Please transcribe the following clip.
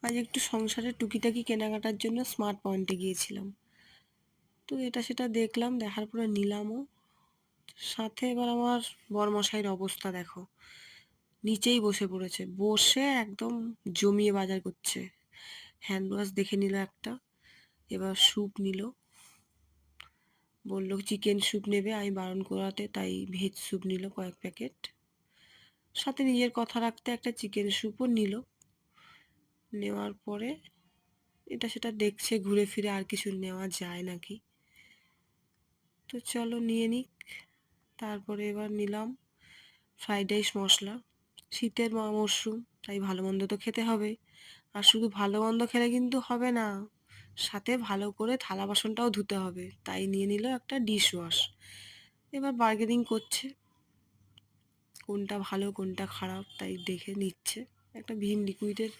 আজ একটু সংসারের টুকিটাকি কেনাকাটার জন্য স্মার্ট পয়েন্টে গিয়েছিলাম। তো এটা সেটা দেখলাম, দেখার পরে নিলামও। সাথে এবার আমার বরমশাইয়ের অবস্থা দেখো, নিচেই বসে পড়েছে, বসে একদম জমিয়ে বাজার করছে। হ্যান্ড ওয়াশ দেখে নিল একটা, এবার স্যুপ নিল, বললো চিকেন স্যুপ নেবে, আমি বারণ করাতে তাই ভেজ স্যুপ নিল কয়েক প্যাকেট। সাথে নিজের কথা রাখতে একটা চিকেন স্যুপও নিল। নেওয়ার পরে এটা সেটা দেখছে ঘুরে ফিরে আর কিছু নেওয়া যায় নাকি। তো চলো নিয়ে নিক। তারপরে এবার নিলাম ফ্রাইড রাইস মশলা। শীতের মরশুম, তাই ভালো মন্দ তো খেতে হবে। আর শুধু ভালো মন্দ খেলে কিন্তু হবে না, সাথে ভালো করে থালা বাসনটাও ধুতে হবে, তাই নিয়ে নিল একটা ডিশ ওয়াশ। এবার বার্গেনিং করছে, কোনটা ভালো কোনটা খারাপ তাই দেখে নিচ্ছে। একটা ভিম লিকুইডের